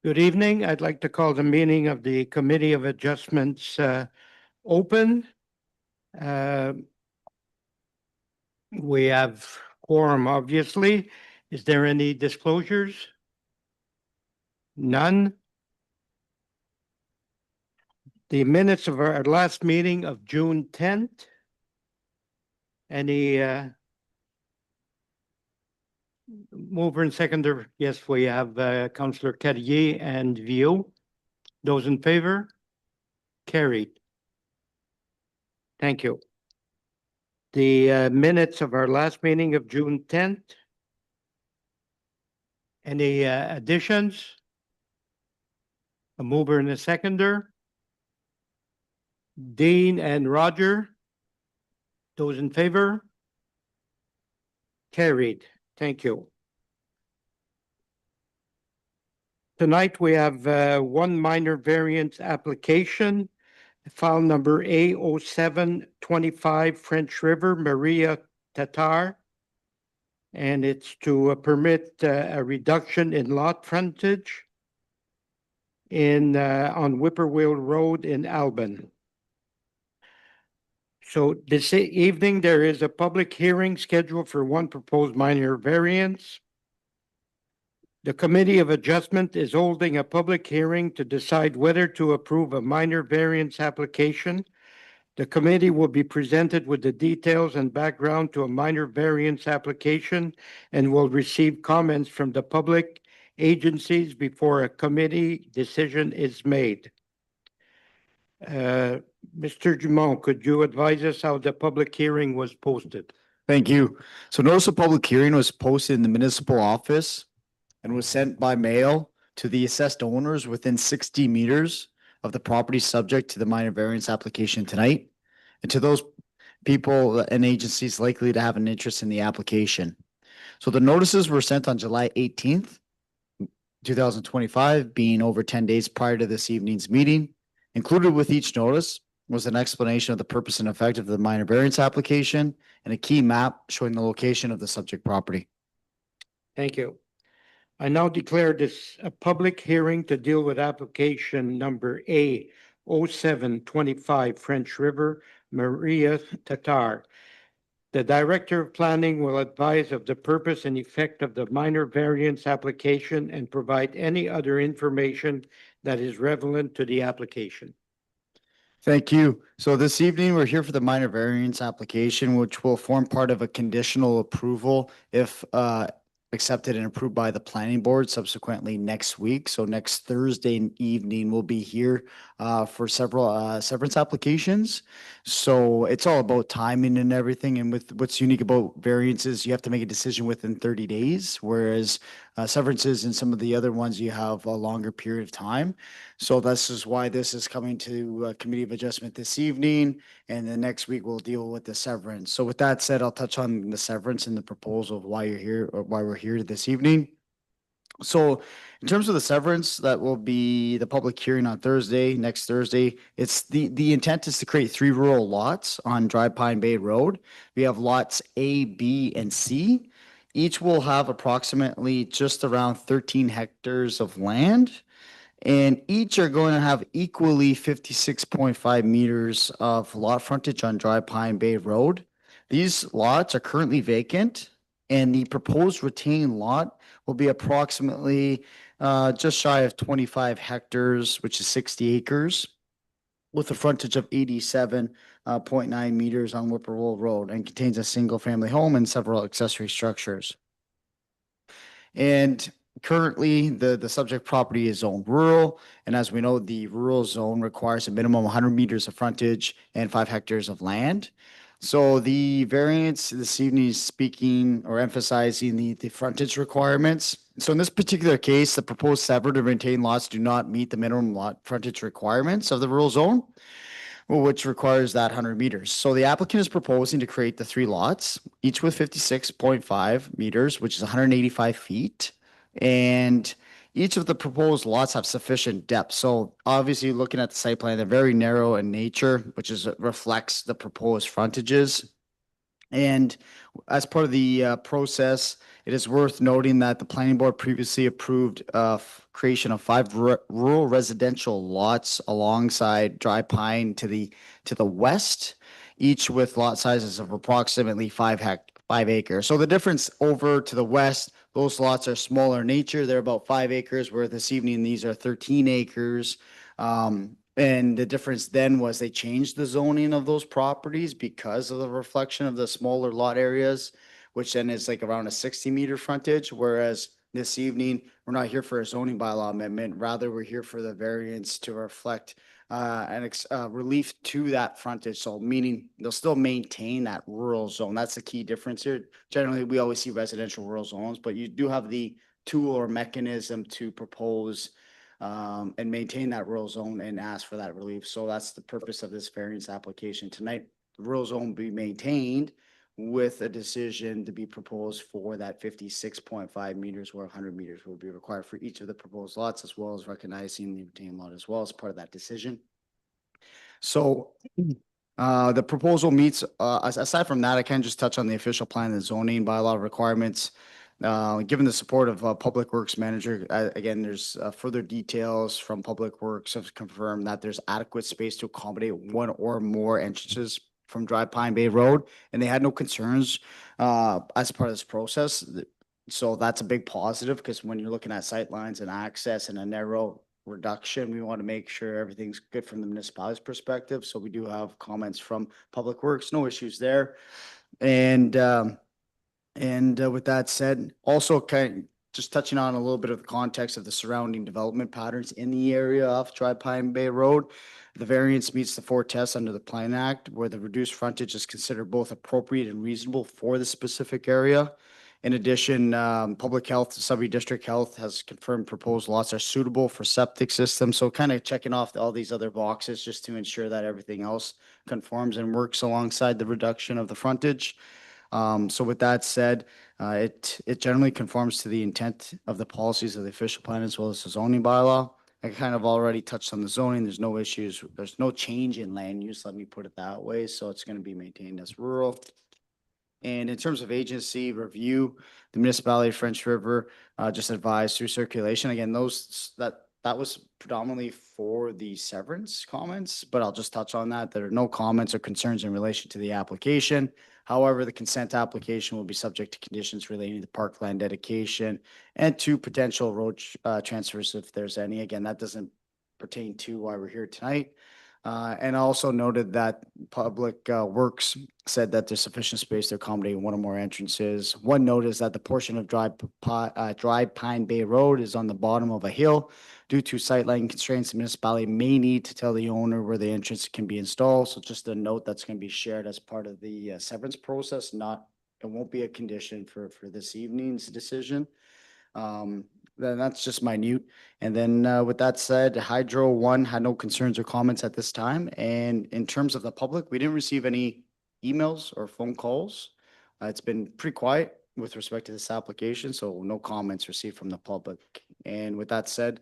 Good evening. I'd like to call the meeting of the Committee of Adjustments open. Uh, We have quorum, obviously. Is there any disclosures? None. The minutes of our last meeting of June 10th. Any mover and seconder? Yes, we have Councillor Carrier and Vio. Those in favor? Carried. Thank you. The minutes of our last meeting of June 10th. Any additions? A mover and a seconder? Dean and Roger? Those in favor? Carried. Thank you. Tonight we have one minor variance application, file number A0725 French River, Maria Tatar. And it's to permit a reduction in lot frontage on Whippoorwill Road in Alban. So this evening, there is a public hearing scheduled for one proposed minor variance. The Committee of Adjustment is holding a public hearing to decide whether to approve a minor variance application. The committee will be presented with the details and background to a minor variance application and will receive comments from the public agencies before a committee decision is made. Mr. Dumont, could you advise us how the public hearing was posted? Thank you. So notice of public hearing was posted in the municipal office and was sent by mail to the assessed owners within 60 meters of the property subject to the minor variance application tonight, and to those people and agencies likely to have an interest in the application. So the notices were sent on July 18th, 2025, being over 10 days prior to this evening's meeting. Included with each notice was an explanation of the purpose and effect of the minor variance application and a key map showing the location of the subject property. Thank you. I now declare this a public hearing to deal with application number A0725 French River, Maria Tatar. The Director of Planning will advise of the purpose and effect of the minor variance application and provide any other information that is relevant to the application. Thank you. So this evening, we're here for the minor variance application, which will form part of a conditional approval if accepted and approved by the planning board subsequently next week. So next Thursday evening, we'll be here for several severance applications. So it's all about timing and everything. And with what's unique about variances, you have to make a decision within 30 days, whereas severances and some of the other ones, you have a longer period of time. So this is why this is coming to Committee of Adjustment this evening, and the next week we'll deal with the severance. So with that said, I'll touch on the severance and the proposal of why you're here or why we're here this evening. So in terms of the severance, that will be the public hearing on Thursday, next Thursday. It's the intent is to create 3 rural lots on Dry Pine Bay Road. We have lots A, B, and C. Each will have approximately just around 13 hectares of land, and each are going to have equally 56.5 meters of lot frontage on Dry Pine Bay Road. These lots are currently vacant, and the proposed retaining lot will be approximately just shy of 25 hectares, which is 60 acres, with a frontage of 87.9 meters on Whippoorwill Road, and contains a single-family home and several accessory structures. And currently, the subject property is zoned rural, and as we know, the rural zone requires a minimum 100 meters of frontage and 5 hectares of land. So the variance this evening is speaking or emphasizing the frontage requirements. So in this particular case, the proposed severed and retained lots do not meet the minimum lot frontage requirements of the rural zone, which requires that 100 meters. So the applicant is proposing to create the 3 lots, each with 56.5 meters, which is 185 feet. And each of the proposed lots have sufficient depth. So obviously, looking at the site plan, they're very narrow in nature, which reflects the proposed frontages. And as part of the process, it is worth noting that the planning board previously approved creation of 5 rural residential lots alongside Dry Pine to the west, each with lot sizes of approximately 5 acres. So the difference over to the west, those lots are smaller in nature. They're about 5 acres, where this evening these are 13 acres. And the difference then was they changed the zoning of those properties because of the reflection of the smaller lot areas, which then is like around a 60-meter frontage, whereas this evening, we're not here for a zoning bylaw amendment. Rather, we're here for the variance to reflect relief to that frontage. So meaning they'll still maintain that rural zone. That's the key difference here. Generally, we always see residential rural zones, but you do have the tool or mechanism to propose and maintain that rural zone and ask for that relief. So that's the purpose of this variance application tonight. The rural zone will be maintained with a decision to be proposed for that 56.5 meters, where 100 meters will be required for each of the proposed lots, as well as recognizing the retained lot as well as part of that decision. So the proposal meets, aside from that, I can just touch on the official plan and zoning bylaw requirements. Given the support of Public Works Manager, again, there's further details from Public Works have confirmed that there's adequate space to accommodate 1 or more entrances from Dry Pine Bay Road, and they had no concerns as part of this process. So that's a big positive, because when you're looking at sightlines and access and a narrow reduction, we want to make sure everything's good from the municipality's perspective. So we do have comments from Public Works, no issues there. And with that said, also kind of just touching on a little bit of the context of the surrounding development patterns in the area of Dry Pine Bay Road. The variance meets the 4 tests under the Plan Act, where the reduced frontage is considered both appropriate and reasonable for the specific area. In addition, Public Health, Sub-District Health has confirmed proposed lots are suitable for septic systems. So kind of checking off all these other boxes just to ensure that everything else conforms and works alongside the reduction of the frontage. So with that said, it generally conforms to the intent of the policies of the official plan as well as the zoning bylaw. I kind of already touched on the zoning. There's no issues. There's no change in land use, let me put it that way. So it's going to be maintained as rural. And in terms of agency review, the municipality of French River just advised through circulation. Again, that was predominantly for the severance comments, but I'll just touch on that. There are no comments or concerns in relation to the application. However, the consent application will be subject to conditions relating to parkland dedication and to potential road transfers if there's any. Again, that doesn't pertain to why we're here tonight. And also noted that Public Works said that there's sufficient space to accommodate 1 or more entrances. One note is that the portion of Dry Pine Bay Road is on the bottom of a hill. Due to sightline constraints, the municipality may need to tell the owner where the entrance can be installed. So just a note that's going to be shared as part of the severance process. It won't be a condition for this evening's decision. Then that's just minute. And then with that said, Hydro 1 had no concerns or comments at this time. And in terms of the public, we didn't receive any emails or phone calls. It's been pretty quiet with respect to this application, so no comments received from the public. And with that said,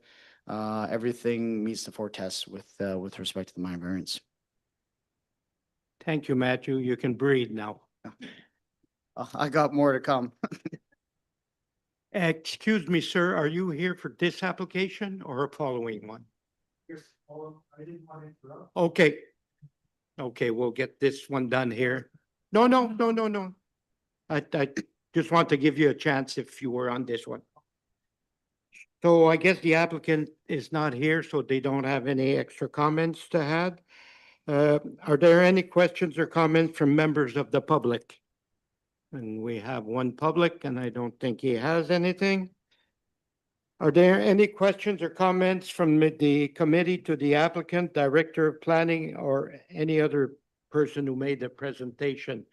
everything meets the 4 tests with respect to the minor variance. Thank you, Matthew. You can breathe now. I got more to come. Excuse me, sir, are you here for this application or a following one? Yes, I didn't want to interrupt. Okay. Okay, we'll get this one done here. No. I just want to give you a chance if you were on this one. So I guess the applicant is not here, so they don't have any extra comments to add. Are there any questions or comments from members of the public? And we have one public, and I don't think he has anything. Are there any questions or comments from the committee to the applicant, director of planning, or any other person who made the presentation?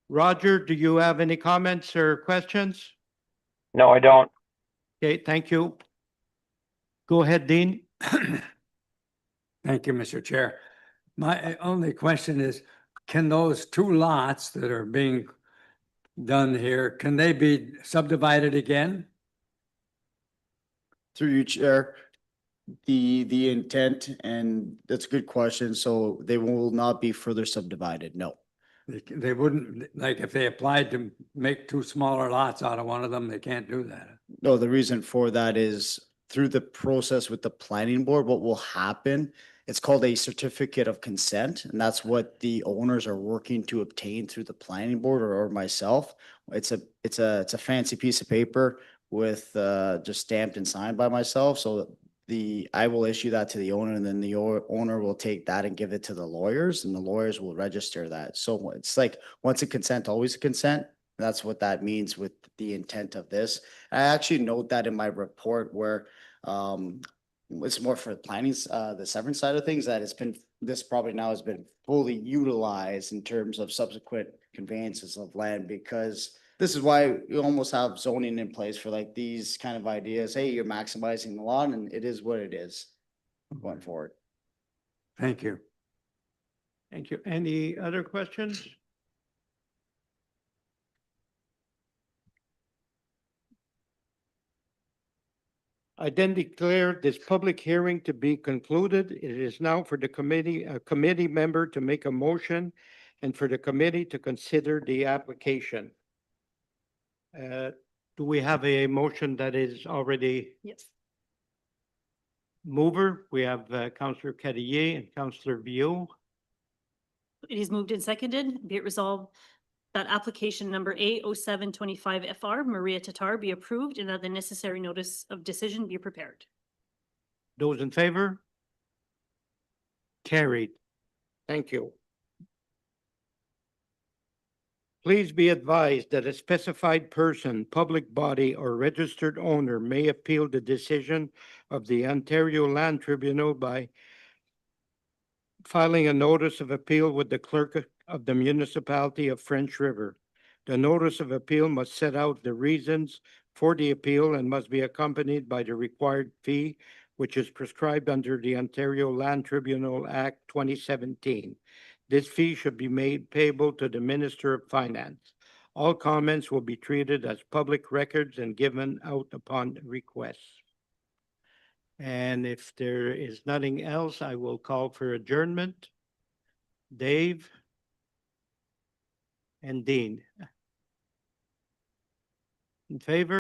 Roger, do you have any comments or questions? No, I don't. Okay, thank you. Go ahead, Dean. Thank you, Mr. Chair. My only question is, can those 2 lots that are being done here, can they be subdivided again? Through you, Chair, the intent, and that's a good question. So they will not be further subdivided, no. They wouldn't, like, if they applied to make two smaller lots out of one of them, they can't do that. No, the reason for that is through the process with the planning board, what will happen? It's called a certificate of consent, and that's what the owners are working to obtain through the planning board or myself. It's a fancy piece of paper with just stamped and signed by myself. So I will issue that to the owner, and then the owner will take that and give it to the lawyers, and the lawyers will register that. So it's like, once a consent, always a consent. That's what that means with the intent of this. I actually note that in my report where it's more for the planning, the severance side of things, that this property now has been fully utilized in terms of subsequent conveyances of land, because this is why you almost have zoning in place for like these kind of ideas. Hey, you're maximizing the lot, and it is what it is going forward. Thank you. Thank you. Any other questions? I then declare this public hearing to be concluded. It is now for the committee, a committee member to make a motion and for the committee to consider the application. Do we have a motion that is already Yes. mover? We have Councillor Carrier and Councillor Viau. It is moved and seconded. Be it resolved that application number A0725FR Maria Tatar be approved and that the necessary notice of decision be prepared. Those in favor? Carried. Thank you. Please be advised that a specified person, public body, or registered owner may appeal the decision of the Ontario Land Tribunal by filing a notice of appeal with the clerk of the municipality of French River. The notice of appeal must set out the reasons for the appeal and must be accompanied by the required fee, which is prescribed under the Ontario Land Tribunal Act 2017. This fee should be made payable to the Minister of Finance. All comments will be treated as public records and given out upon request. And if there is nothing else, I will call for adjournment. Dave and Dean. In favor?